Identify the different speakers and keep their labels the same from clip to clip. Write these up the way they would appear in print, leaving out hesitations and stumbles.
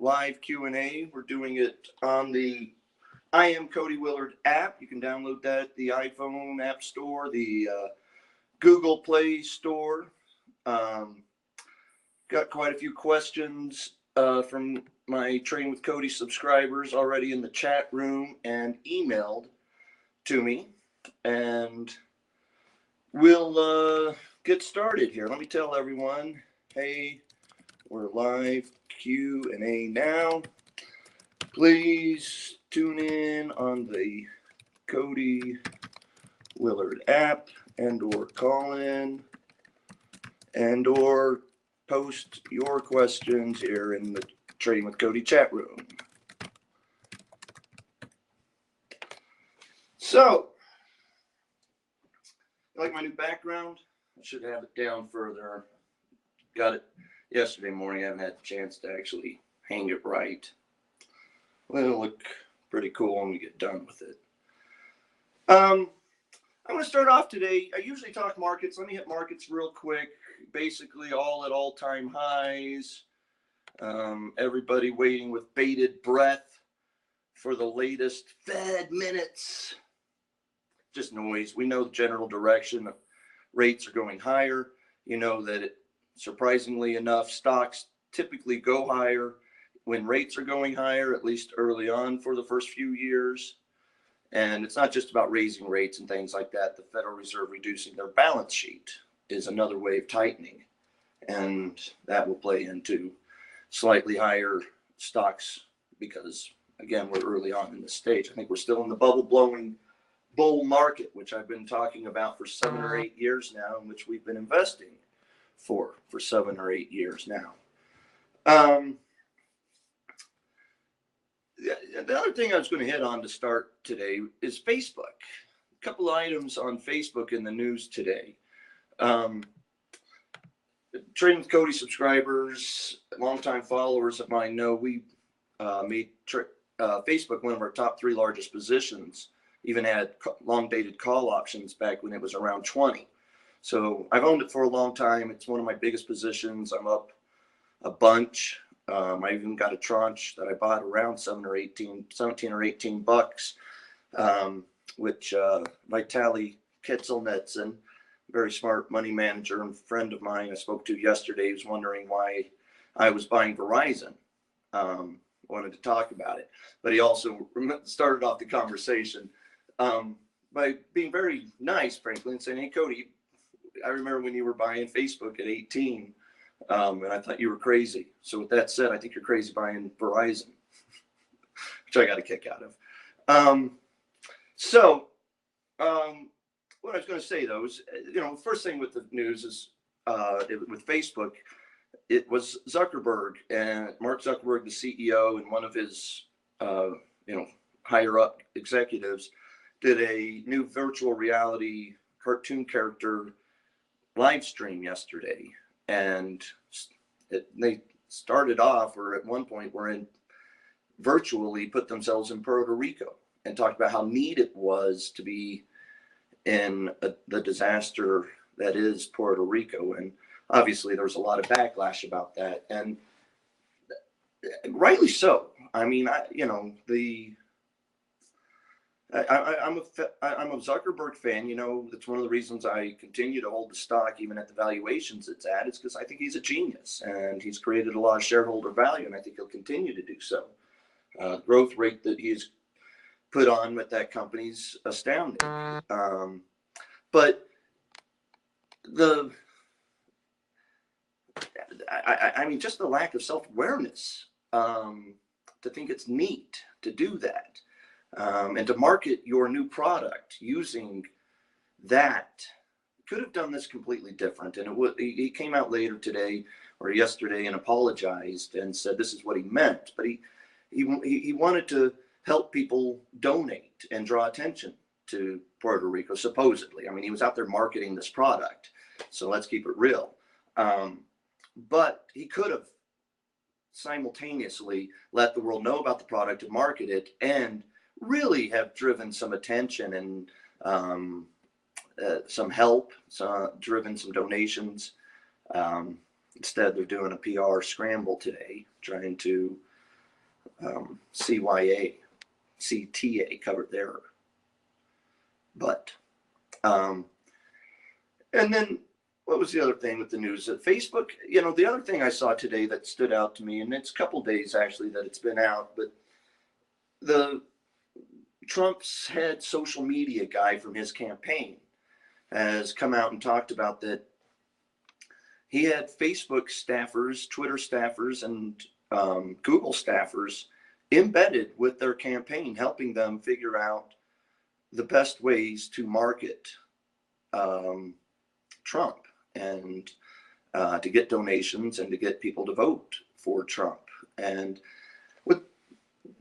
Speaker 1: live Q&A. We're doing it on the I Am Cody Willard app. You can download that at the iPhone App Store, the Google Play Store. Got quite a few questions from my Train with Cody subscribers already in the chat room and emailed to me. And we'll get started here. Let me tell everyone, hey, we're live Q&A now. Please tune in on the Cody Willard app and or call in and or post your questions here in the Trading with Cody chat room. So, you like my new background? I should have it down further. Got it yesterday morning. I haven't had a chance to actually hang it right. Well, it'll look pretty cool when we get done with it. I'm going to start off today. I usually talk markets. Let me hit markets real quick. Basically all at all-time highs. Everybody waiting with bated breath for the latest Fed minutes. Just noise. We know the general direction. Rates are going higher. You know that surprisingly enough, stocks typically go higher when rates are going higher, at least early on for the first few years. And it's not just about raising rates and things like that. The Federal Reserve reducing their balance sheet is another way of tightening. And that will play into slightly higher stocks because, again, we're early on in the stage. I think we're still in the bubble-blowing bull market, which I've been talking about for 7 or 8 years now, in which we've been investing for 7 or 8 years now. The other thing I was going to hit on to start today is Facebook. A couple of items on Facebook in the news today. Trading with Cody subscribers, longtime followers of mine know we made Facebook one of our top 3 largest positions. Even had long-dated call options back when it was around 20. So I've owned it for a long time. It's one of my biggest positions. I'm up a bunch. I even got a tranche that I bought around 17 or 18 bucks, which Vitaly Kitzelnetson, very smart money manager and friend of mine I spoke to yesterday, was wondering why I was buying Verizon. Wanted to talk about it, but he also started off the conversation by being very nice, frankly, and saying, "Hey, Cody, I remember when you were buying Facebook at 18, and I thought you were crazy. So with that said, I think you're crazy buying Verizon," which I got a kick out of. What I was going to say, though, is, first thing with the news is with Facebook, it was Zuckerberg and Mark Zuckerberg, the CEO, and one of his, higher up executives did a new virtual reality cartoon character live stream yesterday. And they started off, or at one point were in virtually put themselves in Puerto Rico and talked about how neat it was to be in the disaster that is Puerto Rico. And obviously there was a lot of backlash about that, and rightly so. I mean, I'm a Zuckerberg fan. That's one of the reasons I continue to hold the stock even at the valuations it's at. It's because I think he's a genius and he's created a lot of shareholder value, and I think he'll continue to do so. Growth rate that he's put on with that company's astounding. But just the lack of self-awareness to think it's neat to do that. And to market your new product using that. Could have done this completely different. And he came out later today or yesterday and apologized and said this is what he meant. But he wanted to help people donate and draw attention to Puerto Rico, supposedly. I mean, he was out there marketing this product. So let's keep it real. But he could have simultaneously let the world know about the product and market it and really have driven some attention and some help, driven some donations. Instead, they're doing a PR scramble today, trying to CYA, CTA covered there. But, and then what was the other thing with the news? That Facebook, the other thing I saw today that stood out to me, and it's a couple days actually that it's been out, but the Trump's head social media guy from his campaign has come out and talked about that he had Facebook staffers, Twitter staffers, and Google staffers embedded with their campaign, helping them figure out the best ways to market Trump and to get donations and to get people to vote for Trump. And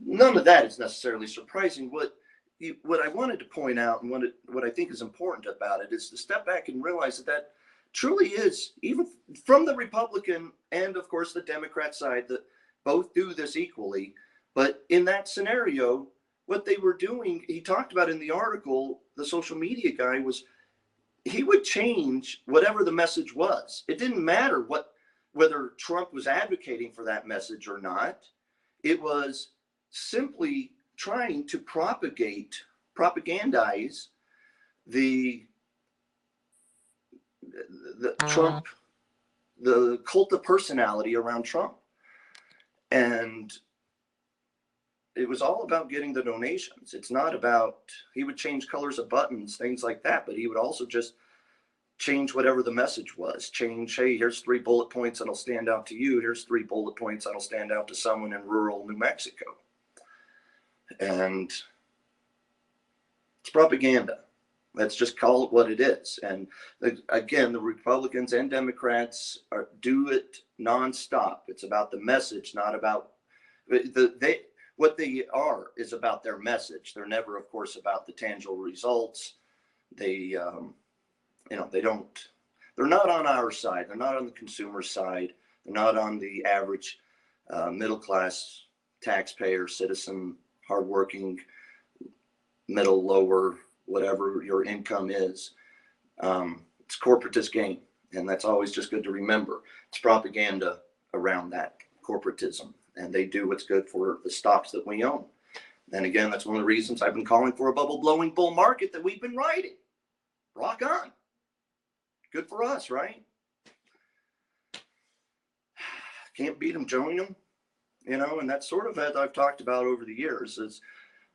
Speaker 1: none of that is necessarily surprising. What I wanted to point out, and what I think is important about it, is to step back and realize that truly is, even from the Republican and of course the Democrat side, that both do this equally. But in that scenario, what they were doing, he talked about in the article, the social media guy, was he would change whatever the message was. It didn't matter whether Trump was advocating for that message or not. It was simply trying to propagandize the Trump, the cult of personality around Trump. And it was all about getting the donations. It's not about, he would change colors of buttons, things like that, but he would also just change whatever the message was. Change, hey, here's 3 bullet points that'll stand out to you. Here's 3 bullet points that'll stand out to someone in rural New Mexico. And it's propaganda. Let's just call it what it is. And again, the Republicans and Democrats do it nonstop. It's about the message, not about what they are is about their message. They're never, of course, about the tangible results. They're not on our side. They're not on the consumer side. They're not on the average middle class taxpayer, citizen, hardworking, middle, lower, whatever your income is. It's corporatist game, and that's always just good to remember. It's propaganda around that corporatism, and they do what's good for the stocks that we own. And again, that's one of the reasons I've been calling for a bubble-blowing bull market that we've been riding. Rock on. Good for us, right? Can't beat them, join them. And that's sort of as I've talked about over the years is,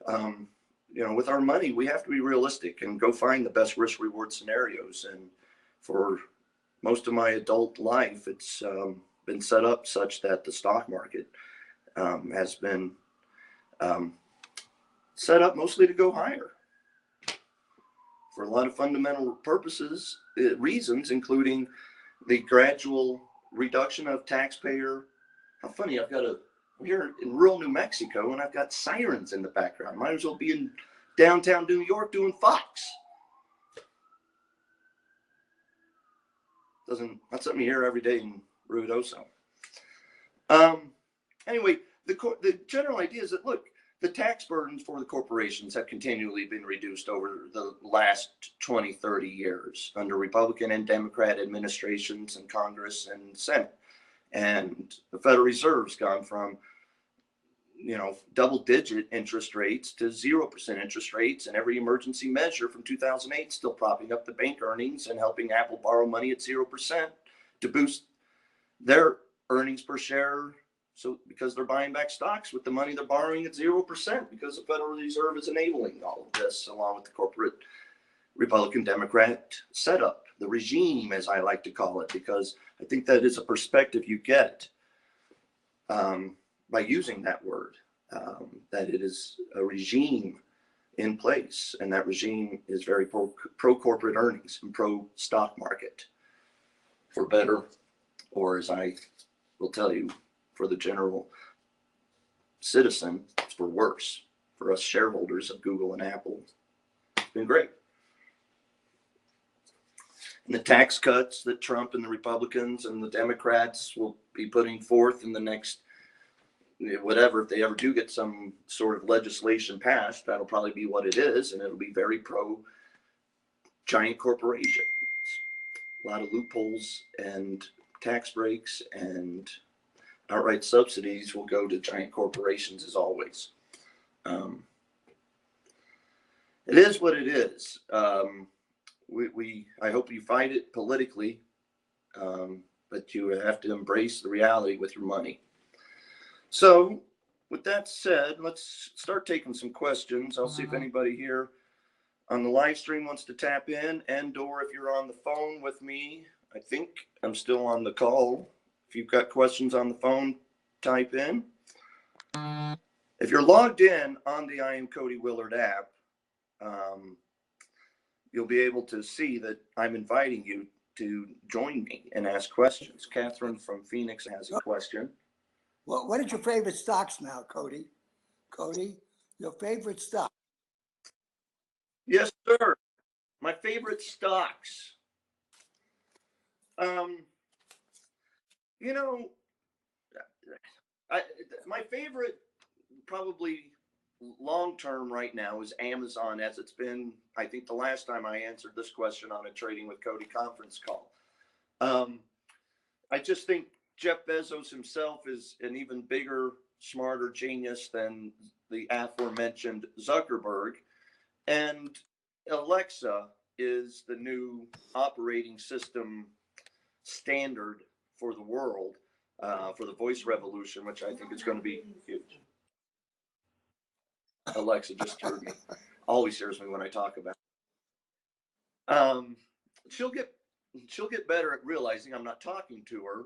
Speaker 1: with our money, we have to be realistic and go find the best risk reward scenarios. And for most of my adult life, it's been set up such that the stock market has been set up mostly to go higher for a lot of fundamental purposes, reasons, including the gradual reduction of taxpayer. How funny, I'm here in rural New Mexico and I've got sirens in the background. Might as well be in downtown New York doing Fox. Not something you hear every day in Ruidoso. Anyway, the general idea is that, look, the tax burdens for the corporations have continually been reduced over the last 20, 30 years under Republican and Democrat administrations in Congress and Senate. And the Federal Reserve's gone from, double-digit interest rates to 0% interest rates, and every emergency measure from 2008 still propping up the bank earnings and helping Apple borrow money at 0% to boost their earnings per share. So because they're buying back stocks with the money they're borrowing at 0%, because the Federal Reserve is enabling all of this, along with the corporate Republican Democrat setup, the regime, as I like to call it, because I think that is a perspective you get by using that word, that it is a regime in place, and that regime is very pro-corporate earnings and pro-stock market, for better, or as I will tell you, for the general citizen, it's for worse. For us shareholders of Google and Apple, it's been great. And the tax cuts that Trump and the Republicans and the Democrats will be putting forth in the next, whatever, if they ever do get some sort of legislation passed, that'll probably be what it is, and it'll be very pro giant corporations. A lot of loopholes and tax breaks and outright subsidies will go to giant corporations as always. It is what it is. I hope you fight it politically, but you have to embrace the reality with your money. So with that said, let's start taking some questions. I'll see if anybody here on the live stream wants to tap in, and or if you're on the phone with me. I think I'm still on the call. If you've got questions on the phone, type in. If you're logged in on the I Am Cody Willard app, you'll be able to see that I'm inviting you to join me and ask questions. Catherine from Phoenix has a question.
Speaker 2: Well, what are your favorite stocks now, Cody? Cody, your favorite stock?
Speaker 1: Yes, sir. My favorite stocks. You know, my favorite probably long term right now is Amazon, as it's been, I think, the last time I answered this question on a Trading with Cody conference call. I just think Jeff Bezos himself is an even bigger, smarter genius than the aforementioned Zuckerberg. And Alexa is the new operating system standard for the world, for the voice revolution, which I think is going to be huge. Alexa just heard me. Always hears me when I talk about it. She'll get better at realizing I'm not talking to her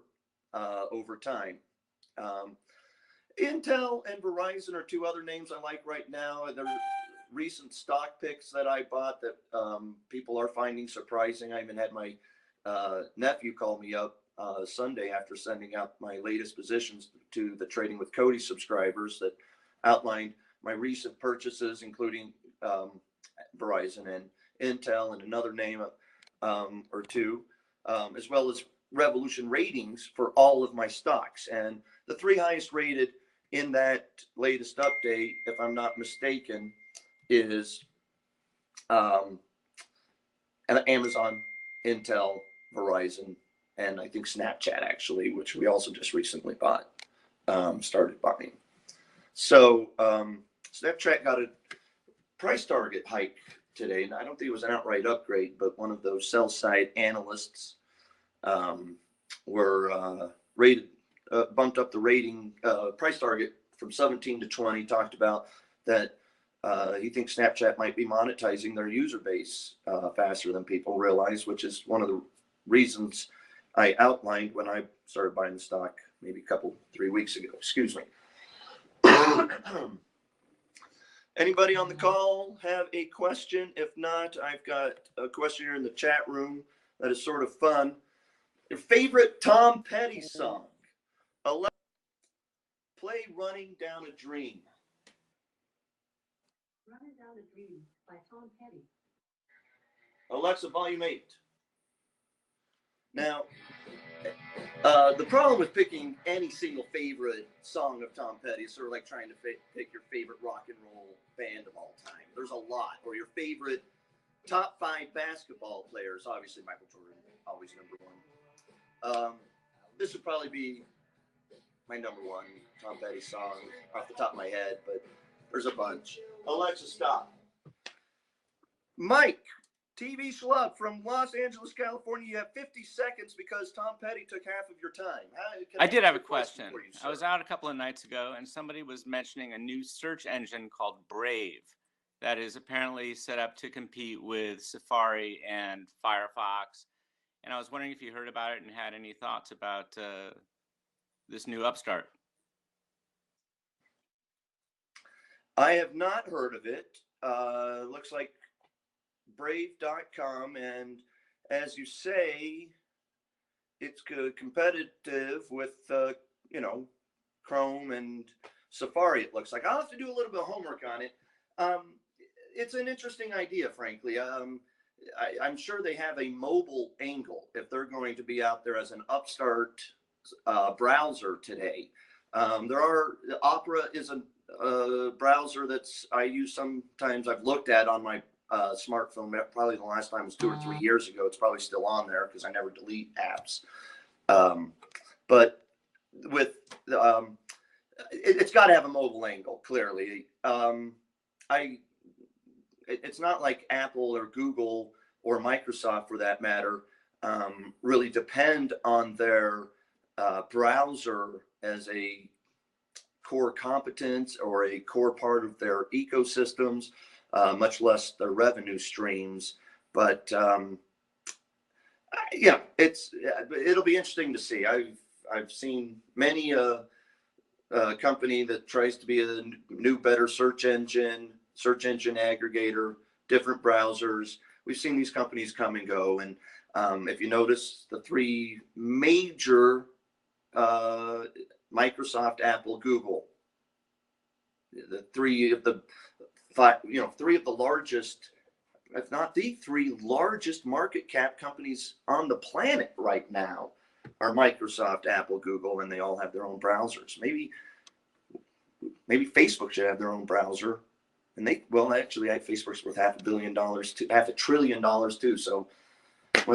Speaker 1: over time. Intel and Verizon are two other names I like right now. They're recent stock picks that I bought that people are finding surprising. I even had my nephew call me up Sunday after sending out my latest positions to the Trading with Cody subscribers that outlined my recent purchases, including Verizon and Intel and another name or two, as well as Revolution ratings for all of my stocks. And the three highest rated in that latest update, if I'm not mistaken, is Amazon, Intel, Verizon, and I think Snapchat, actually, which we also just recently started buying. So Snapchat got a price target hike today, and I don't think it was an outright upgrade, but one of those sell side analysts were bumped up the rating price target from 17 to 20. Talked about that he thinks Snapchat might be monetizing their user base faster than people realize, which is one of the reasons I outlined when I started buying the stock maybe 3 weeks ago. Excuse me. Anybody on the call have a question? If not, I've got a question here in the chat room that is sort of fun. Your favorite Tom Petty song? Alexa, play Running Down a Dream.
Speaker 3: Running Down a Dream by Tom Petty.
Speaker 1: Alexa, volume 8. Now, the problem with picking any single favorite song of Tom Petty is sort of like trying to pick your favorite rock and roll band of all time. There's a lot. Or your favorite top 5 basketball players. Obviously, Michael Jordan, always number 1. This would probably be my number 1 Tom Petty song off the top of my head, but there's a bunch. Alexa, stop. Mike, TV schlub from Los Angeles, California. You have 50 seconds because Tom Petty took half of your time.
Speaker 4: I did have a question. I was out a couple of nights ago, and somebody was mentioning a new search engine called Brave that is apparently set up to compete with Safari and Firefox. And I was wondering if you heard about it and had any thoughts about this new upstart.
Speaker 1: I have not heard of it. Looks like brave.com, and as you say, it's competitive with Chrome and Safari. It looks like I'll have to do a little bit of homework on it. It's an interesting idea, frankly. I'm sure they have a mobile angle if they're going to be out there as an upstart browser today. Opera is a browser that's I use sometimes. I've looked at on my smartphone. Probably the last time was 2 or 3 years ago. It's probably still on there because I never delete apps. But with it's got to have a mobile angle. Clearly, it's not like Apple or Google or Microsoft, for that matter, really depend on their browser as a core competence or a core part of their ecosystems, much less their revenue streams. But yeah, it'll be interesting to see. I've seen many a company that tries to be a new, better search engine aggregator, different browsers. We've seen these companies come and go, and if you notice, the three major Microsoft, Apple, Google, the three of the largest, if not the three largest market cap companies on the planet right now, are Microsoft, Apple, Google, and they all have their own browsers. Maybe Facebook should have their own browser. And actually, Facebook's worth $500 million to $500 billion too. So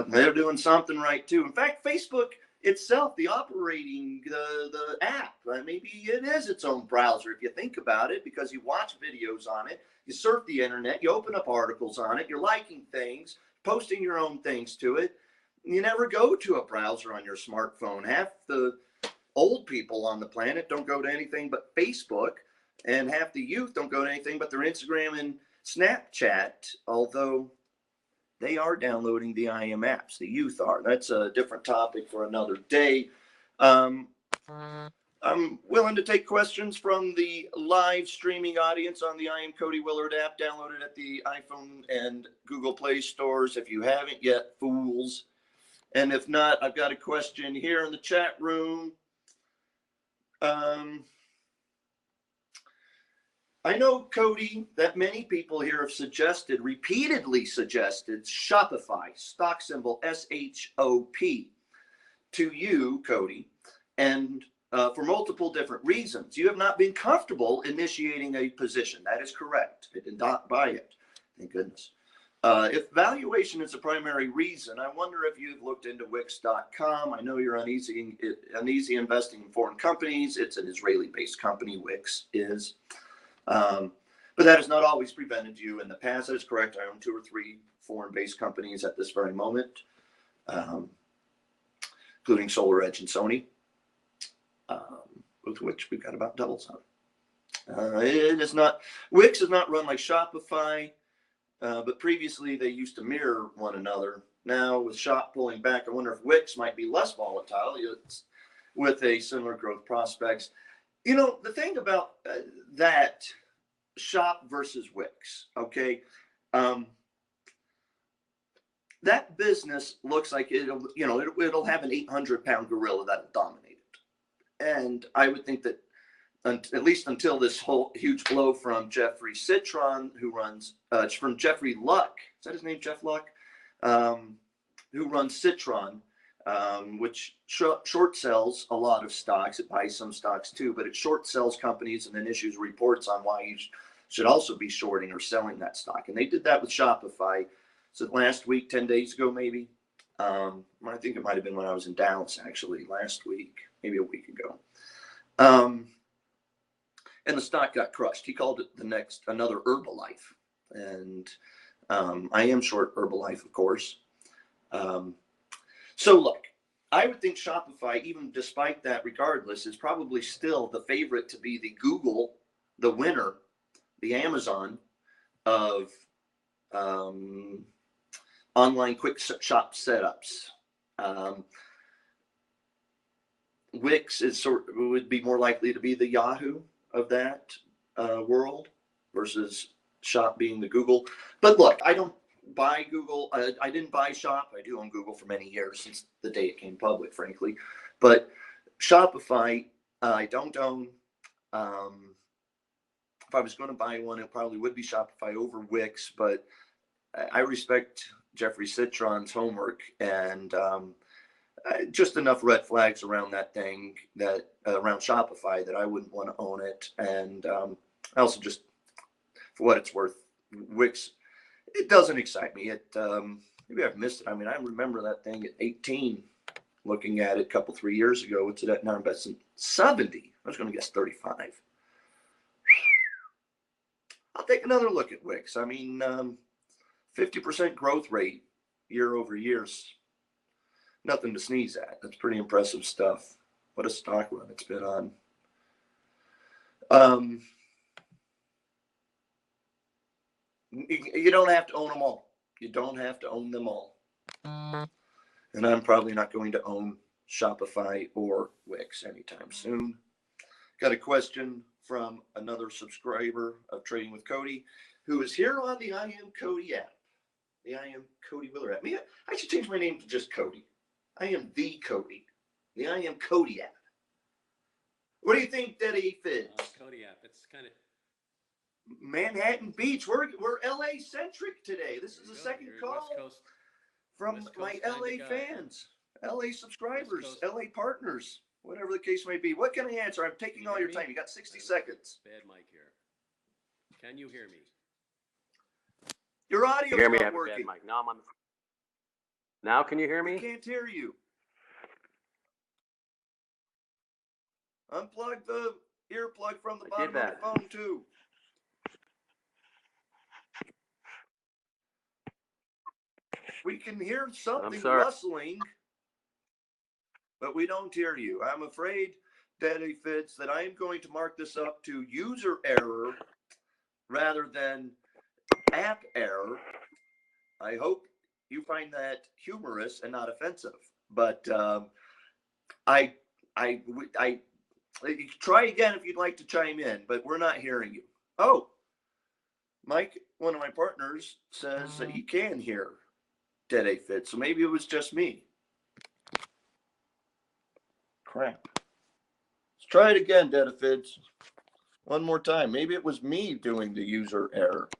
Speaker 1: they're doing something right too. In fact, Facebook itself, the operating, the app, maybe it is its own browser if you think about it, because you watch videos on it, you surf the internet, you open up articles on it, you're liking things, posting your own things to it. You never go to a browser on your smartphone. Half the old people on the planet don't go to anything but Facebook, and half the youth don't go to anything but their Instagram and Snapchat, although they are downloading the IM apps. The youth are. That's a different topic for another day. I'm willing to take questions from the live streaming audience on the I Am Cody Willard app, downloaded at the iPhone and Google Play stores. If you haven't yet, fools. And if not, I've got a question here in the chat room. I know, Cody, that many people here have repeatedly suggested Shopify, stock symbol SHOP, to you, Cody, and for multiple different reasons. You have not been comfortable initiating a position. That is correct. I did not buy it. Thank goodness. If valuation is a primary reason, I wonder if you've looked into Wix.com. I know you're uneasy investing in foreign companies. It's an Israeli-based company, Wix is. But that has not always prevented you in the past. That is correct. I own 2 or 3 foreign-based companies at this very moment, including SolarEdge and Sony, with which we've got about doubles on. Wix is not run like Shopify. But previously they used to mirror one another. Now with Shop pulling back, I wonder if Wix might be less volatile with a similar growth prospects. You know, the thing about that Shop versus Wix, okay, that business looks like it'll have an 800-pound gorilla that'll dominate it. And I would think that at least until this whole huge blow from Jeffrey Citron, who runs, from Jeffrey Luck, is that his name, Jeff Luck? Who runs Citron, which short sells a lot of stocks. It buys some stocks too, but it short sells companies and then issues reports on why you should also be shorting or selling that stock. And they did that with Shopify. So last week, 10 days ago, maybe. I think it might have been when I was in Dallas, actually, last week, maybe a week ago. And the stock got crushed. He called it another Herbalife. And I am short Herbalife, of course. So look, I would think Shopify, even despite that, regardless, is probably still the favorite to be the Google, the winner, the Amazon of online quick shop setups. Wix would be more likely to be the Yahoo of that world versus Shop being the Google. But look, I don't buy Google. I didn't buy Shop. I do own Google for many years, since the day it came public, frankly. But Shopify, I don't own. If I was going to buy one, it probably would be Shopify over Wix. But I respect Jeffrey Citron's homework, and just enough red flags around that thing, around Shopify, that I wouldn't want to own it. And I also, just for what it's worth, Wix, it doesn't excite me. Maybe I've missed it. I mean, I remember that thing at 18, looking at it a couple, 3 years ago. What's it at now? 70. I was going to guess 35. I'll take another look at Wix. I mean, 50% growth rate year over year is nothing to sneeze at. That's pretty impressive stuff. What a stock run it's been on. You don't have to own them all. You don't have to own them all. And I'm probably not going to own Shopify or Wix anytime soon. Got a question from another subscriber of Trading with Cody, who is here on the I Am Cody app. The I Am Cody Willer app. I should change my name to just Cody. I am the Cody. The I Am Cody app. What do you think, Daddy Fitz?
Speaker 5: Cody app. It's kind of
Speaker 1: Manhattan Beach. We're LA centric today. This is the second call from my LA fans, LA subscribers, LA partners, whatever the case may be. What can I answer? I'm taking all your time. You got 60 seconds.
Speaker 5: Bad mic here. Can you hear me?
Speaker 1: Your audio's
Speaker 5: Hear me? I
Speaker 1: not
Speaker 5: have a
Speaker 1: working.
Speaker 5: bad mic. Now I'm on the. Now can you hear
Speaker 1: We
Speaker 5: me?
Speaker 1: can't hear you. Unplug the earplug from the bottom of the phone too. We can hear something rustling, but we don't hear you. I'm afraid, Daddy Fitz, that I am going to mark this up to user error rather than app error. I hope you find that humorous and not offensive. But I try again if you'd like to chime in, but we're not hearing you. Oh, Mike, one of my partners, says that he can hear Daddy Fitz, so maybe it was just me. Crap. Let's try it again, Daddy Fitz. One more time. Maybe it was me doing the user error.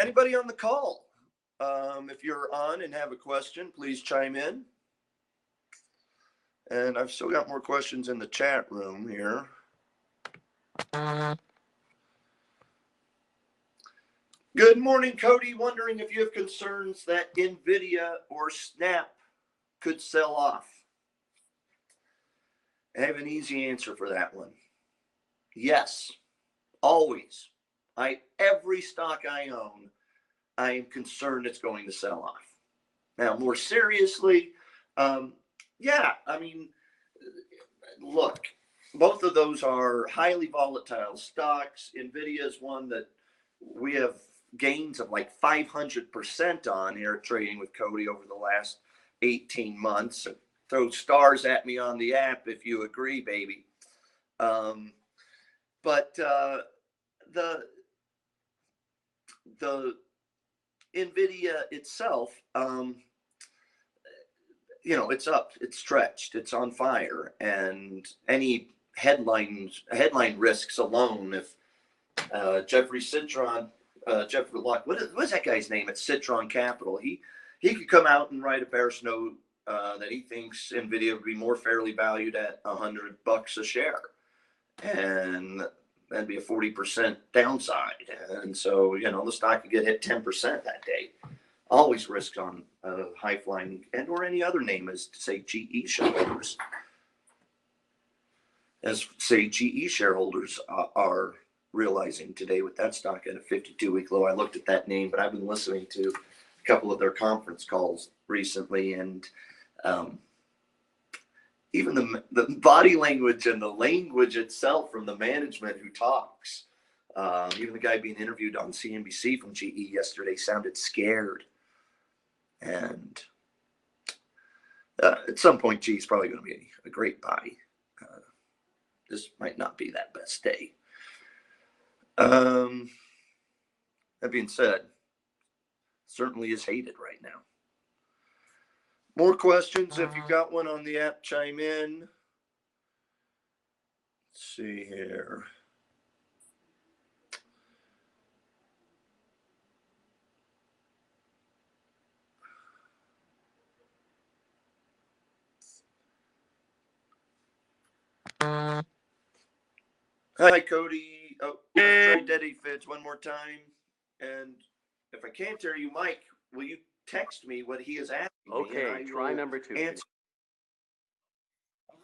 Speaker 1: Anybody on the call? If you're on and have a question, please chime in. And I've still got more questions in the chat room here. Good morning, Cody. Wondering if you have concerns that NVIDIA or Snap could sell off. I have an easy answer for that one. Yes, always. Every stock I own, I am concerned it's going to sell off. Now, more seriously, yeah, I mean, look, both of those are highly volatile stocks. NVIDIA is one that we have gains of like 500% on here Trading with Cody over the last 18 months. Throw stars at me on the app if you agree, baby. But the NVIDIA itself, it's up, it's stretched, it's on fire, and any headline risks alone. If Jeffrey Citron, Jeffrey Luck, what's that guy's name at Citron Capital? He could come out and write a bearish note that he thinks NVIDIA would be more fairly valued at $100 a share, and that'd be a 40% downside. And so, the stock could get hit 10% that day. Always risk on high flying and or any other name, as say GE shareholders. As say GE shareholders are realizing today with that stock at a 52-week low. I looked at that name, but I've been listening to a couple of their conference calls recently, and even the body language and the language itself from the management who talks, even the guy being interviewed on CNBC from GE yesterday sounded scared. And at some point, GE is probably going to be a great buy. This might not be that best day. That being said, certainly is hated right now. More questions. If you've got one on the app, chime in. Let's see here. Hi, Cody. Oh, let's try Daddy Fitz one more time. And if I can't hear you, Mike, will you text me what he is asking? me, and
Speaker 5: Okay,
Speaker 1: I
Speaker 5: try
Speaker 1: will
Speaker 5: number 2.
Speaker 1: answer.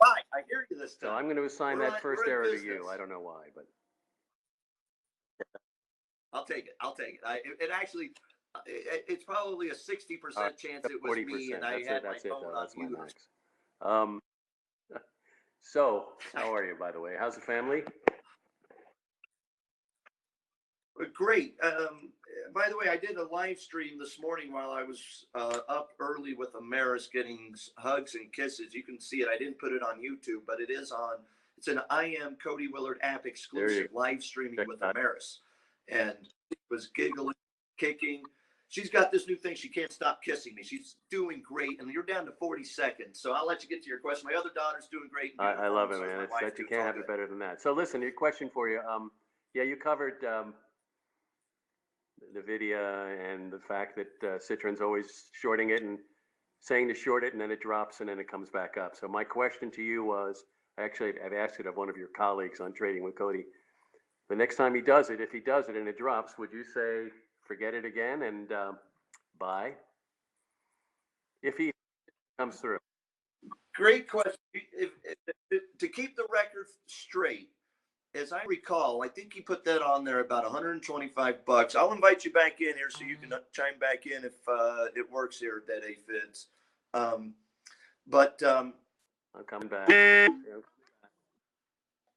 Speaker 1: Right, I hear you this
Speaker 5: So
Speaker 1: time.
Speaker 5: I'm going to assign
Speaker 1: We're
Speaker 5: that first
Speaker 1: in
Speaker 5: error to
Speaker 1: business.
Speaker 5: you. I don't know why, but
Speaker 1: I'll take it. It actually, it's probably a 60% chance it was
Speaker 5: 40%.
Speaker 1: me, and I
Speaker 5: That's
Speaker 1: had
Speaker 5: it.
Speaker 1: my
Speaker 5: That's it,
Speaker 1: phone
Speaker 5: though.
Speaker 1: on
Speaker 5: That's my
Speaker 1: mute.
Speaker 5: max. Um, so how are you, by the way? How's the family?
Speaker 1: Great. By the way, I did a live stream this morning while I was up early with Amaris getting hugs and kisses. You can see it. I didn't put it on YouTube, but it is on. It's an I Am Cody Willard app exclusive live streaming
Speaker 5: Check
Speaker 1: with
Speaker 5: that.
Speaker 1: Amaris. And she was giggling, kicking. She's got this new thing. She can't stop kissing me. She's doing great. And you're down to 40 seconds. So I'll let you get to your question. My other daughter's doing great.
Speaker 5: I love it,
Speaker 1: so is
Speaker 5: man.
Speaker 1: my
Speaker 5: It's
Speaker 1: wife,
Speaker 5: that you
Speaker 1: too.
Speaker 5: can't
Speaker 1: all
Speaker 5: have it
Speaker 1: good.
Speaker 5: better than that. So listen, your question for you. Yeah, you covered the Nvidia and the fact that Citron's always shorting it and saying to short it, and then it drops and then it comes back up. So my question to you was, actually, I've asked it of one of your colleagues on Trading with Cody. The next time he does it, if he does it and it drops, would you say, forget it again and buy? If he comes through.
Speaker 1: Great question. To keep the record straight, as I recall, I think he put that on there about $125. I'll invite you back in here so you can chime back in if it works here, Dead A Fids. But
Speaker 5: I'm coming back.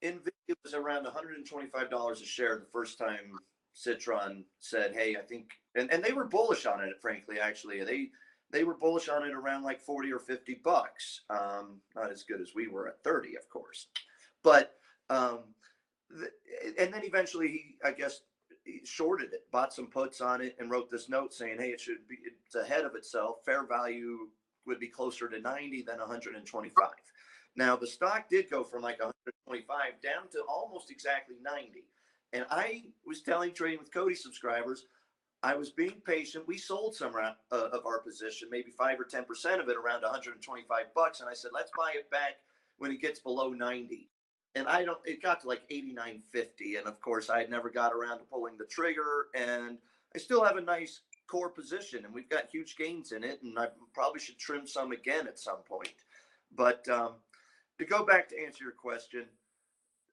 Speaker 1: Nvidia was around $125 a share the first time Citron said, "Hey, I think," and they were bullish on it. Frankly, actually, they were bullish on it around like 40 or $50. Not as good as we were at 30, of course, but and then eventually he, I guess, he shorted it, bought some puts on it, and wrote this note saying, "Hey, it's ahead of itself. Fair value would be closer to 90 than 125." Now the stock did go from like 125 down to almost exactly 90. And I was telling Trading with Cody subscribers, I was being patient. We sold some of our position, maybe 5 or 10% of it, around $125. And I said, let's buy it back when it gets below 90. And it got to like 89.50. And of course, I had never got around to pulling the trigger. And I still have a nice core position, and we've got huge gains in it. And I probably should trim some again at some point. But to go back to answer your question,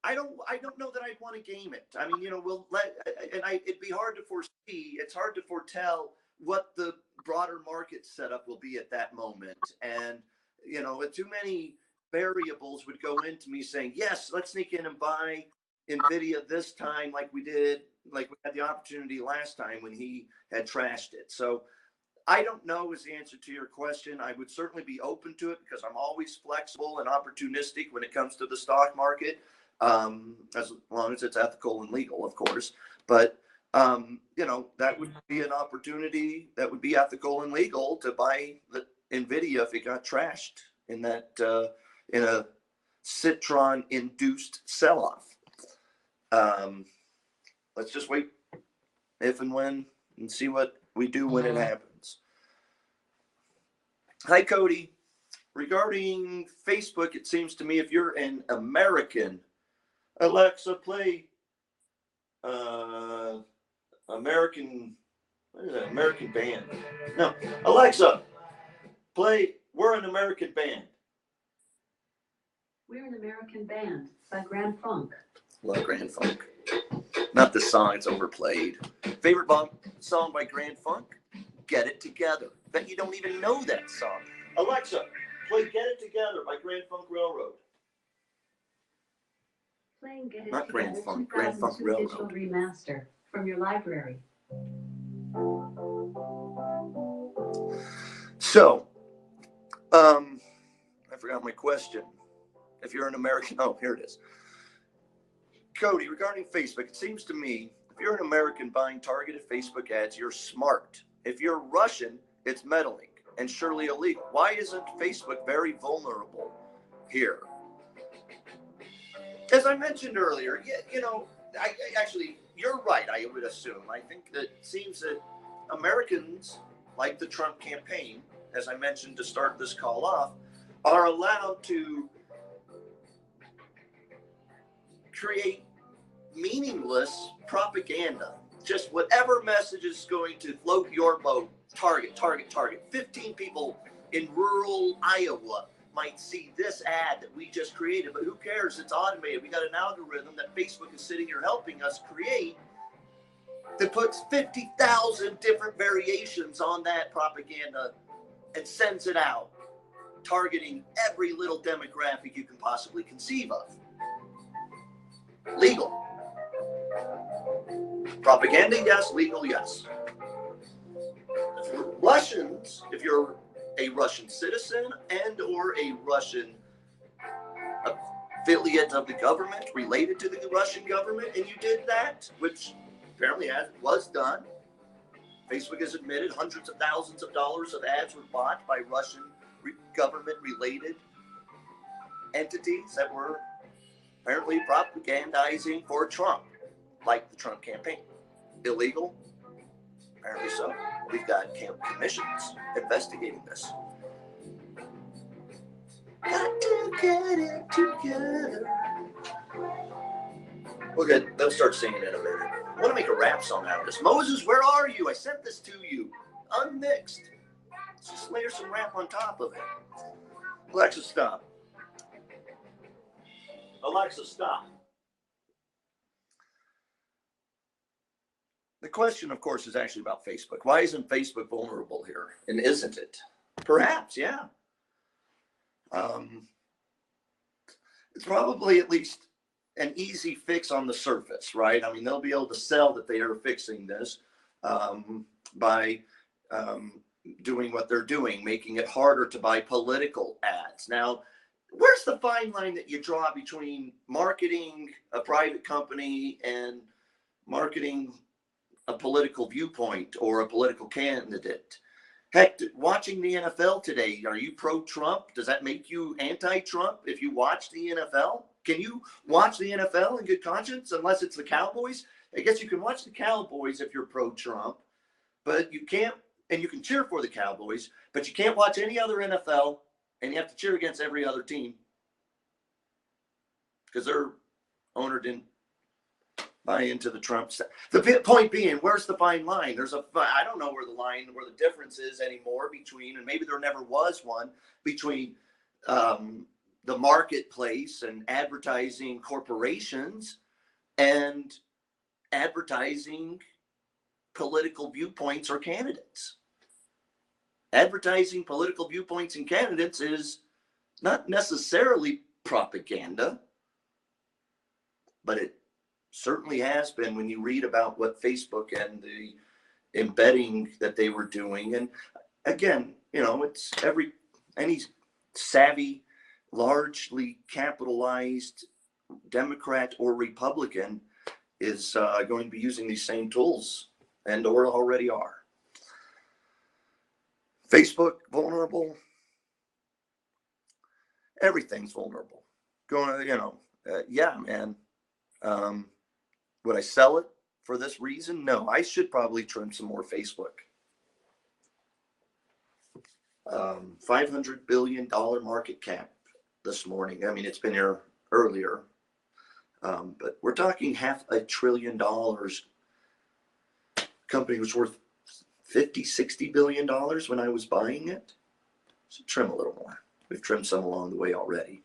Speaker 1: I don't know that I'd want to game it. I mean, it'd be hard to foresee. It's hard to foretell what the broader market setup will be at that moment. And, too many variables would go into me saying, yes, let's sneak in and buy Nvidia this time, like we had the opportunity last time when he had trashed it. So I don't know is the answer to your question. I would certainly be open to it because I'm always flexible and opportunistic when it comes to the stock market, as long as it's ethical and legal, of course. But, that would be an opportunity that would be ethical and legal to buy the Nvidia if it got trashed in that in a Citron-induced sell-off. Let's just wait if and when and see what we do when it happens. Hi, Cody. Regarding Facebook, it seems to me if you're an American, Alexa, play American, what is that, American band? No, Alexa, play We're an American Band.
Speaker 3: We're an American Band by Grand Funk.
Speaker 1: Love Grand Funk. Not the song, it's overplayed. Favorite song by Grand Funk? Get It Together. Bet you don't even know that song. Alexa, play Get It Together by Grand Funk Railroad.
Speaker 3: Playing Get It
Speaker 1: Not
Speaker 3: Together
Speaker 1: Grand Funk, Grand Funk
Speaker 3: 2002 digital
Speaker 1: Railroad.
Speaker 3: remaster from your library.
Speaker 1: So, I forgot my question. If you're an American, oh, here it is. Cody, regarding Facebook, it seems to me if you're an American buying targeted Facebook ads, you're smart. If you're Russian, it's meddling and surely illegal. Why isn't Facebook very vulnerable here? As I mentioned earlier, I actually, you're right, I would assume. I think that it seems that Americans, like the Trump campaign, as I mentioned to start this call off, are allowed to create meaningless propaganda. Just whatever message is going to float your boat, target. 15 people in rural Iowa might see this ad that we just created, but who cares? It's automated. We got an algorithm that Facebook is sitting here helping us create that puts 50,000 different variations on that propaganda and sends it out, targeting every little demographic you can possibly conceive of. Legal. Propaganda, yes. Legal, yes. Russians, if you're a Russian citizen and or a Russian affiliate of the government related to the Russian government, and you did that, which apparently was done. Facebook has admitted hundreds of thousands of dollars of ads were bought by Russian government-related entities that were apparently propagandizing for Trump, like the Trump campaign. Illegal? Apparently so. We've got commissions investigating this. Got to get it together. They'll start singing in a minute. I want to make a rap song out of this. Moses, where are you? I sent this to you. Unmixed. Let's just layer some rap on top of it. Alexa, stop. Alexa, stop. The question, of course, is actually about Facebook. Why isn't Facebook vulnerable here? And isn't it? Perhaps, yeah. It's probably at least an easy fix on the surface, right? I mean, they'll be able to sell that they are fixing this by doing what they're doing, making it harder to buy political ads. Now, where's the fine line that you draw between marketing a private company and marketing a political viewpoint or a political candidate? Heck, watching the NFL today, are you pro-Trump? Does that make you anti-Trump if you watch the NFL? Can you watch the NFL in good conscience unless it's the Cowboys? I guess you can watch the Cowboys if you're pro-Trump, but you can't, and you can cheer for the Cowboys, but you can't watch any other NFL, and you have to cheer against every other team because their owner didn't buy into the Trump stuff. The point being, where's the fine line? I don't know where the difference is anymore between, and maybe there never was one, between the marketplace and advertising corporations and advertising political viewpoints or candidates. Advertising political viewpoints and candidates is not necessarily propaganda, but it certainly has been when you read about what Facebook and the embedding that they were doing. And again, it's any savvy, largely capitalized Democrat or Republican is going to be using these same tools and or already are. Facebook vulnerable. Everything's vulnerable. Yeah, man. Would I sell it for this reason? No, I should probably trim some more Facebook. $500 billion market cap this morning. I mean, it's been here earlier, but we're talking $500 billion. Company was worth $50-60 billion when I was buying it. So trim a little more. We've trimmed some along the way already.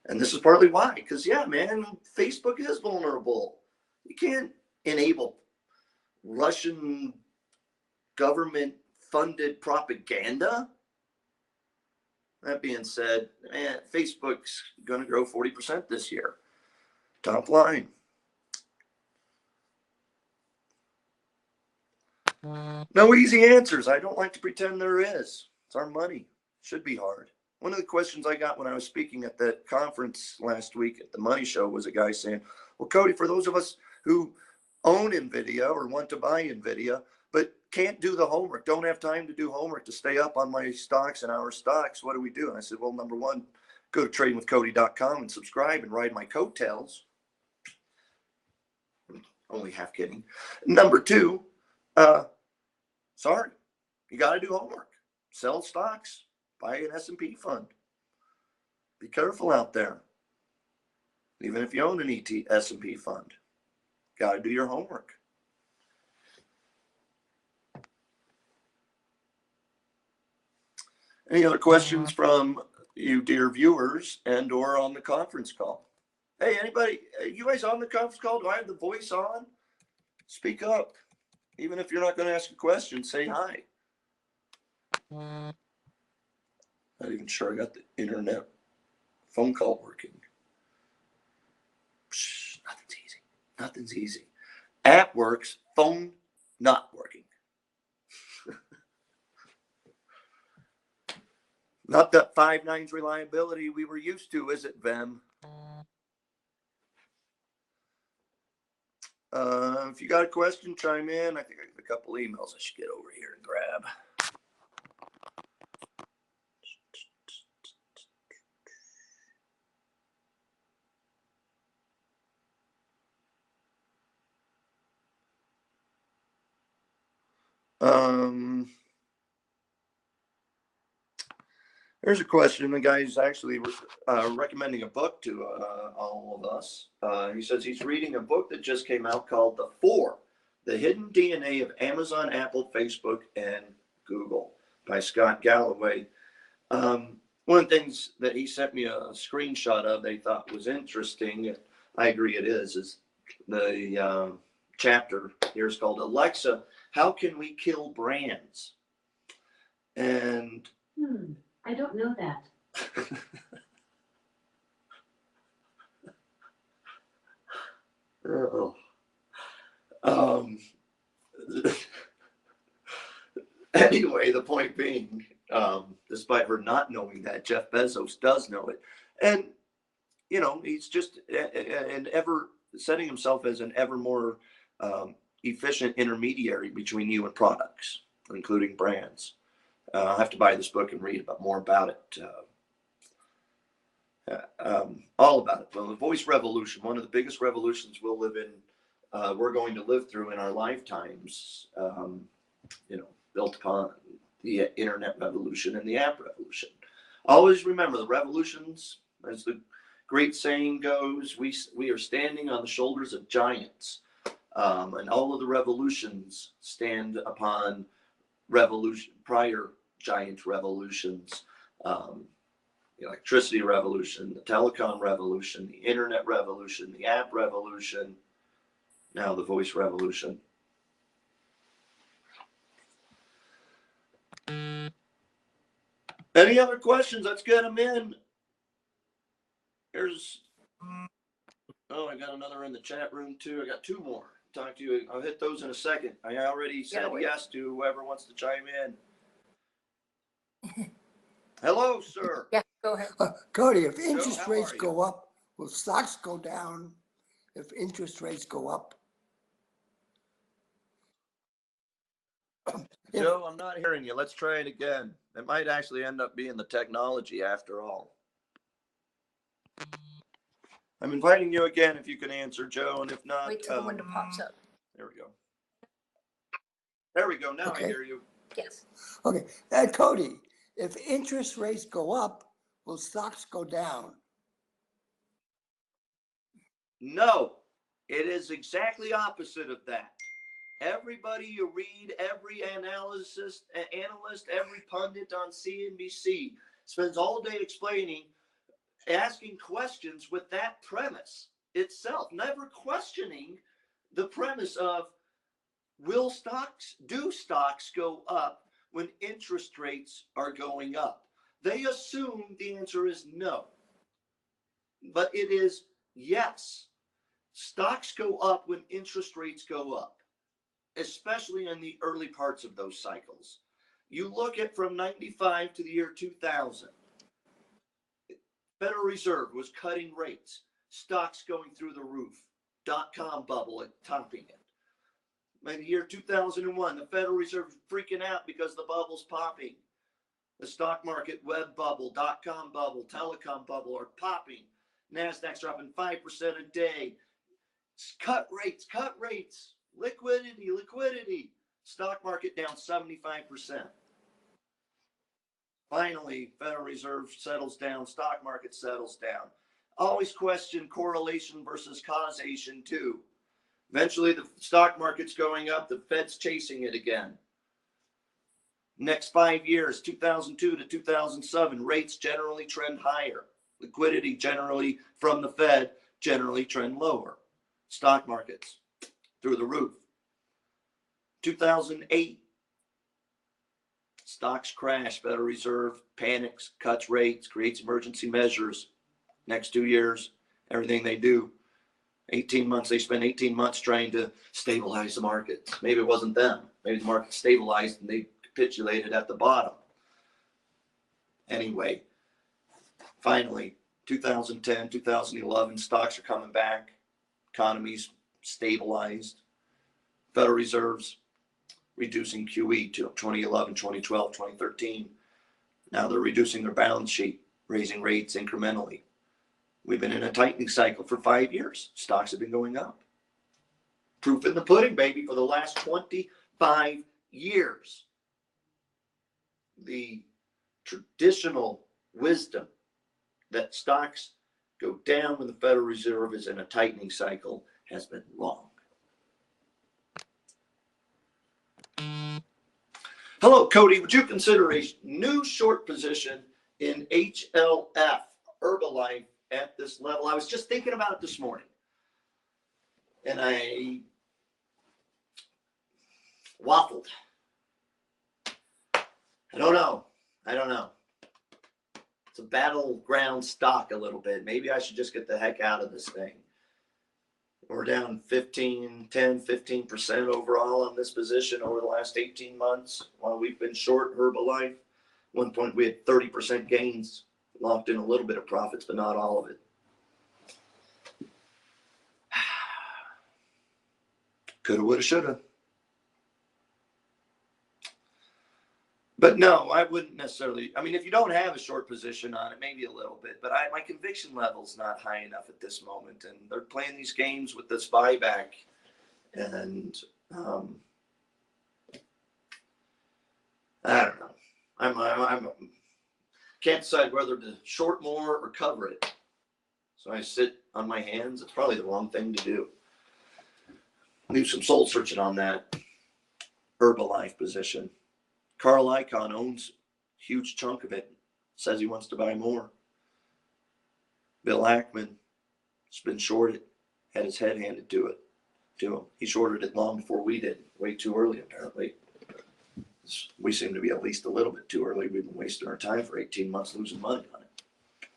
Speaker 1: And this is partly why, because yeah, man, Facebook is vulnerable. You can't enable Russian government-funded propaganda. That being said, man, Facebook's going to grow 40% this year. Top line. No easy answers. I don't like to pretend there is. It's our money. Should be hard. One of the questions I got when I was speaking at the conference last week at the Money Show was a guy saying, well, Cody, for those of us who own NVIDIA or want to buy NVIDIA, but can't do the homework, don't have time to do homework to stay up on my stocks and our stocks, what do we do? And I said, well, number one, go to tradingwithcody.com and subscribe and ride my coattails. Only half kidding. Number two, sorry, you got to do homework. Sell stocks. Buy an S&P fund. Be careful out there. Even if you own an S&P fund, got to do your homework. Any other questions from you, dear viewers, and or on the conference call? Hey, anybody, you guys on the conference call? Do I have the voice on? Speak up. Even if you're not going to ask a question, say hi. Not even sure I got the internet phone call working. Psh, nothing's easy. Nothing's easy. App works, phone not working. Not that 5 nines reliability we were used to, is it, Vem? If you got a question, chime in. I think I got a couple emails I should get over here and grab. Here's a question. The guy's actually recommending a book to all of us. He says he's reading a book that just came out called The Four, The Hidden DNA of Amazon, Apple, Facebook, and Google by Scott Galloway. One of the things that he sent me a screenshot of that he thought was interesting, I agree it is the chapter here is called Alexa, How Can We Kill Brands? And
Speaker 3: I don't know that.
Speaker 1: Anyway, the point being, despite her not knowing that, Jeff Bezos does know it. And, you know, he's just an ever setting himself as an ever more efficient intermediary between you and products, including brands. I'll have to buy this book and read more about it. All about it. Well, the voice revolution, one of the biggest revolutions we'll live in, we're going to live through in our lifetimes, you know, built upon the internet revolution and the app revolution. Always remember the revolutions, as the great saying goes, we are standing on the shoulders of giants. And all of the revolutions stand upon prior giant revolutions, the electricity revolution, the telecom revolution, the internet revolution, the app revolution, now the voice revolution. Any other questions? Let's get them in. I got another in the chat room too. I got 2 more. Talk to you. I'll hit those in a second. I already said yes to whoever wants to chime in. Hello, sir.
Speaker 6: Yeah, go ahead.
Speaker 2: Cody, if interest
Speaker 1: how
Speaker 2: rates
Speaker 1: are you?
Speaker 2: go up, will stocks go down if interest rates go up?
Speaker 1: Joe, I'm not hearing you. Let's try it again. It might actually end up being the technology after all. I'm inviting you again if you can answer, Joe, and if not,
Speaker 6: Wait till the window pops up.
Speaker 1: there we go. There we go. Now
Speaker 2: Okay.
Speaker 1: I hear you.
Speaker 6: Yes.
Speaker 2: Okay, Cody, if interest rates go up, will stocks go down?
Speaker 1: No, it is exactly opposite of that. Everybody you read, every analyst, every pundit on CNBC spends all day asking questions with that premise itself, never questioning the premise of do stocks go up when interest rates are going up? They assume the answer is no, but it is yes. Stocks go up when interest rates go up, especially in the early parts of those cycles. You look at from 95 to the year 2000, Federal Reserve was cutting rates, stocks going through the roof, dot-com bubble and topping it. In the year 2001, the Federal Reserve was freaking out because the bubble's popping. The stock market, web bubble, dot-com bubble, telecom bubble are popping. NASDAQ's dropping 5% a day. Cut rates, liquidity. Stock market down 75%. Finally, Federal Reserve settles down, stock market settles down. Always question correlation versus causation too. Eventually the stock market's going up, the Fed's chasing it again. Next 5 years, 2002 to 2007, rates generally trend higher. Liquidity generally from the Fed generally trend lower. Stock markets through the roof. 2008, stocks crash. Federal Reserve panics, cuts rates, creates emergency measures. Next 2 years, everything they do, 18 months, they spend 18 months trying to stabilize the markets. Maybe it wasn't them. Maybe the market stabilized and they capitulated at the bottom. Anyway, finally, 2010, 2011, stocks are coming back. Economy's stabilized. Federal Reserve's reducing QE to 2011, 2012, 2013. Now they're reducing their balance sheet, raising rates incrementally. We've been in a tightening cycle for 5 years. Stocks have been going up. Proof in the pudding, baby, for the last 25 years. The traditional wisdom that stocks go down when the Federal Reserve is in a tightening cycle has been wrong. Hello, Cody. Would you consider a new short position in HLF, Herbalife, at this level? I was just thinking about it this morning. And I waffled. I don't know. It's a battleground stock a little bit. Maybe I should just get the heck out of this thing. We're down 15% overall on this position over the last 18 months while we've been short Herbalife. At one point we had 30% gains, locked in a little bit of profits, but not all of it. Coulda, woulda, shoulda. But no, I wouldn't necessarily. I mean, if you don't have a short position on it, maybe a little bit. But my conviction level's not high enough at this moment. And they're playing these games with this buyback. And I don't know. I can't decide whether to short more or cover it. So I sit on my hands. It's probably the wrong thing to do. Do some soul searching on that Herbalife position. Carl Icahn owns a huge chunk of it. Says he wants to buy more. Bill Ackman has been shorted. Had his head handed to him. He shorted it long before we did. Way too early, apparently. We seem to be at least a little bit too early. We've been wasting our time for 18 months losing money on it.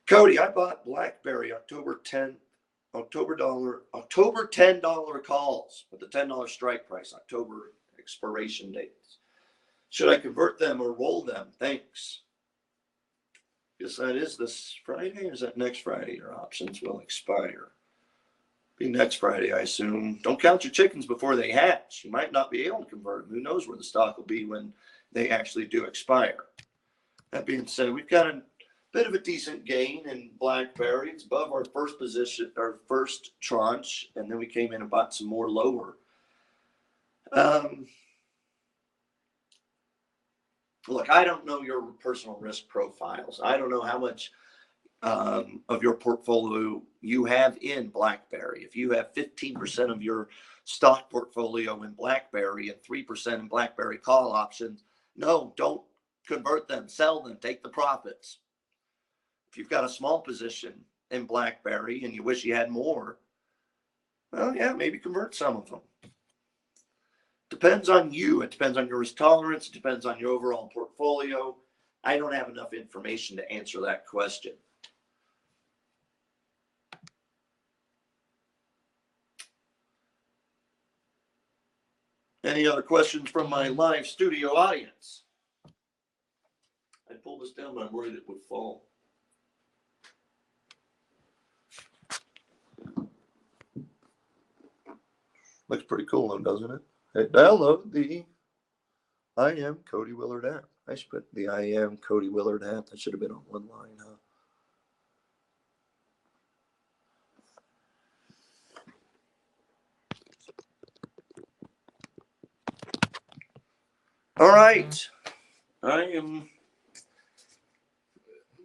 Speaker 1: Cody, I bought BlackBerry October $10 calls with the $10 strike price, October expiration dates. Should I convert them or roll them? Thanks. Guess that is this Friday, or is that next Friday? Your options will expire. Be next Friday, I assume. Don't count your chickens before they hatch. You might not be able to convert them. Who knows where the stock will be when they actually do expire. That being said, we've got a bit of a decent gain in BlackBerry. It's above our first position, our first tranche, and then we came in and bought some more lower. Look, I don't know your personal risk profiles. I don't know how much of your portfolio you have in BlackBerry. If you have 15% of your stock portfolio in BlackBerry and 3% in BlackBerry call options, no, don't convert them. Sell them. Take the profits. If you've got a small position in BlackBerry and you wish you had more, well, yeah, maybe convert some of them. Depends on you. It depends on your risk tolerance. It depends on your overall portfolio. I don't have enough information to answer that question. Any other questions from my live studio audience? I pulled this down, but I'm worried it would fall. Looks pretty cool, though, doesn't it? Hey, download the I Am Cody Willard app. I should put the I Am Cody Willard app. That should have been on one line, huh? All right. I am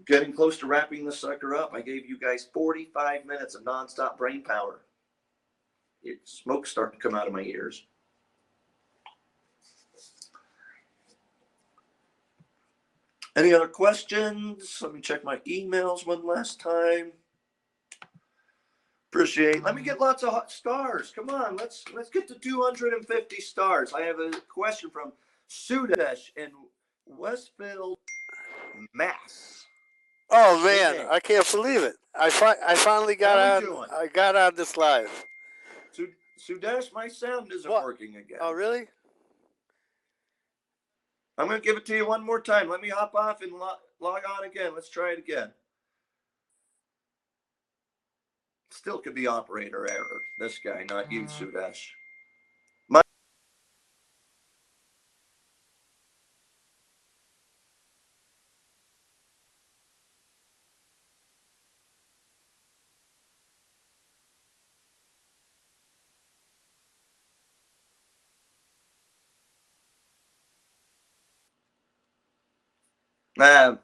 Speaker 1: getting close to wrapping this sucker up. I gave you guys 45 minutes of nonstop brain power. Smoke's starting to come out of my ears. Any other questions? Let me check my emails one last time. Appreciate. Let me get lots of hot stars. Come on, let's get to 250 stars. I have a question from Sudesh in Westfield, Mass.
Speaker 6: Oh
Speaker 1: Big
Speaker 6: man,
Speaker 1: name.
Speaker 6: I can't believe it. I finally got
Speaker 1: How we
Speaker 6: on.
Speaker 1: doing?
Speaker 6: I got on this live.
Speaker 1: Sudesh, my sound isn't
Speaker 6: What?
Speaker 1: working again.
Speaker 6: Oh really?
Speaker 1: I'm going to give it to you one more time. Let me hop off and log on again. Let's try it again. Still could be operator error. This guy, not you, Sudesh. I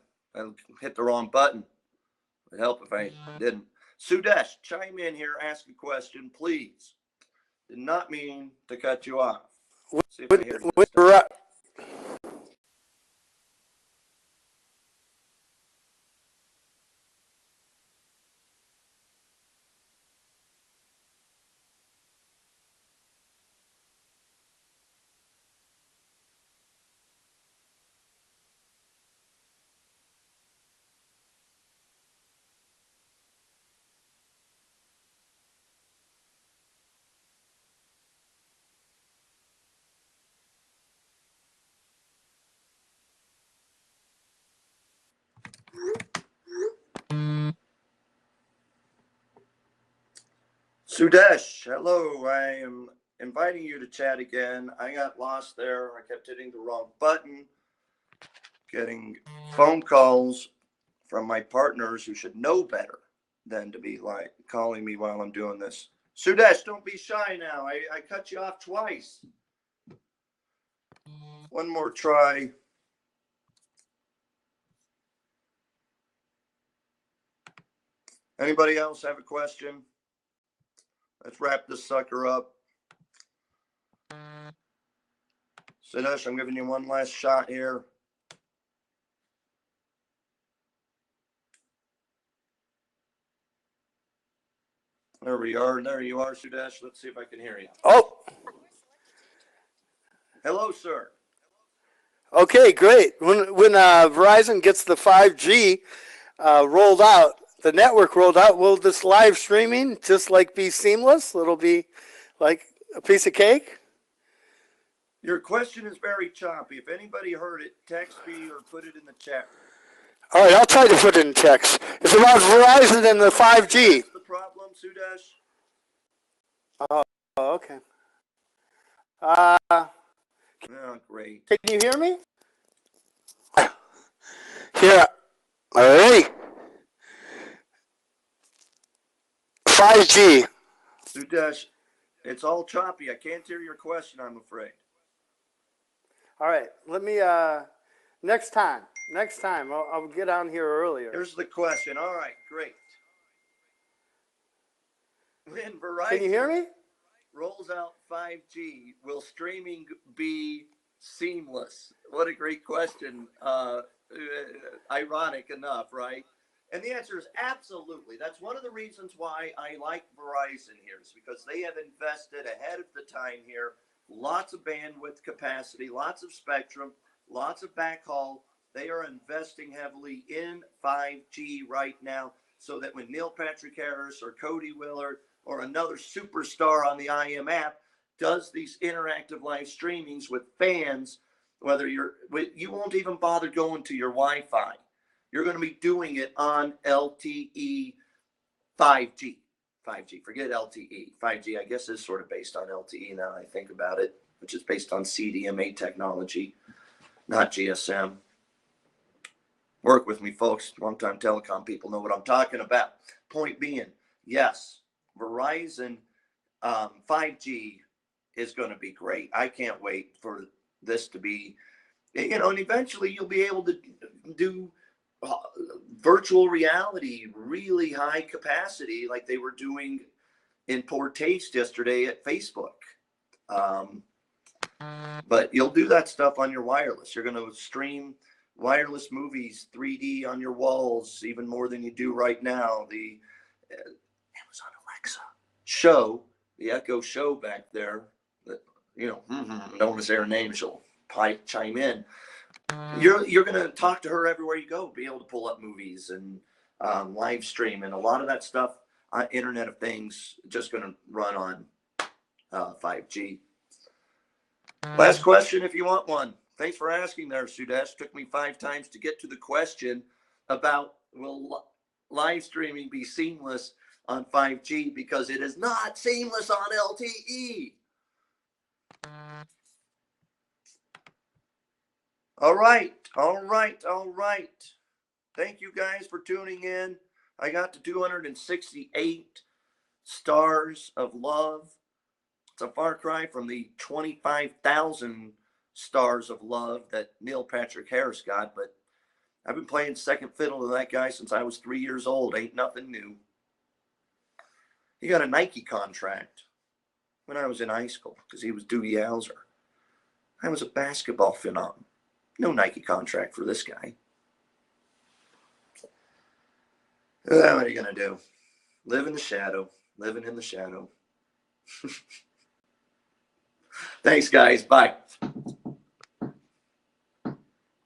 Speaker 1: hit the wrong button. It would help if I didn't. Sudesh, chime in here, ask a question, please. Did not mean to cut you off. See if I hear you this time. Sudesh, hello. I am inviting you to chat again. I got lost there. I kept hitting the wrong button, getting phone calls from my partners who should know better than to be like calling me while I'm doing this. Sudesh, don't be shy now. I cut you off twice. One more try. Anybody else have a question? Let's wrap this sucker up. Sudesh, I'm giving you one last shot here. There we are. There you are, Sudesh. Let's see if I can hear you.
Speaker 6: Oh,
Speaker 1: Hello, sir.
Speaker 6: okay, great. When Verizon gets the 5G rolled out, the network rolled out, will this live streaming just like be seamless? It'll be like a piece of cake.
Speaker 1: Your question is very choppy. If anybody heard it, text me or put it in the chat.
Speaker 6: All right, I'll try to put it in text. It's about Verizon and the 5G.
Speaker 1: That's the problem, Sudesh.
Speaker 6: Oh, okay.
Speaker 1: Oh, great.
Speaker 6: Can you hear me? Here. All right. 5G.
Speaker 1: Sudesh, it's all choppy. I can't hear your question, I'm afraid.
Speaker 6: All right. Let me, next time, I'll get on here earlier.
Speaker 1: Here's the question. All right, great. When Verizon
Speaker 6: Can you hear me?
Speaker 1: rolls out 5G, will streaming be seamless? What a great question. Ironic enough, right? And the answer is absolutely. That's one of the reasons why I like Verizon here, is because they have invested ahead of the time here. Lots of bandwidth capacity, lots of spectrum, lots of backhaul. They are investing heavily in 5G right now, so that when Neil Patrick Harris or Cody Willard or another superstar on the IM app does these interactive live streamings with fans, whether you won't even bother going to your Wi-Fi. You're going to be doing it on LTE 5G. 5G, forget LTE. 5G, I guess, is sort of based on LTE now I think about it, which is based on CDMA technology, not GSM. Work with me, folks. Long-time telecom people know what I'm talking about. Point being, yes, Verizon 5G is going to be great. I can't wait for this to be, and eventually you'll be able to do virtual reality, really high capacity, like they were doing in poor taste yesterday at Facebook. But you'll do that stuff on your wireless. You're going to stream wireless movies, 3D on your walls, even more than you do right now. The Amazon Alexa show, the Echo Show back there, that, don't want to say her name, she'll chime in. You're going to talk to her everywhere you go, be able to pull up movies and live stream, and a lot of that stuff, Internet of Things, just going to run on 5G. Last question, if you want one. Thanks for asking there, Sudesh. Took me 5 times to get to the question about will live streaming be seamless on 5G, because it is not seamless on LTE. All right. Thank you guys for tuning in. I got to 268 stars of love. It's a far cry from the 25,000 stars of love that Neil Patrick Harris got, but I've been playing second fiddle to that guy since I was 3 years old. Ain't nothing new. He got a Nike contract when I was in high school because he was Doogie Howser. I was a basketball phenom. No Nike contract for this guy. What are you going to do? Live in the shadow. Living in the shadow. Thanks, guys. Bye.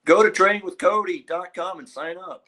Speaker 1: Go to trainingwithcody.com and sign up.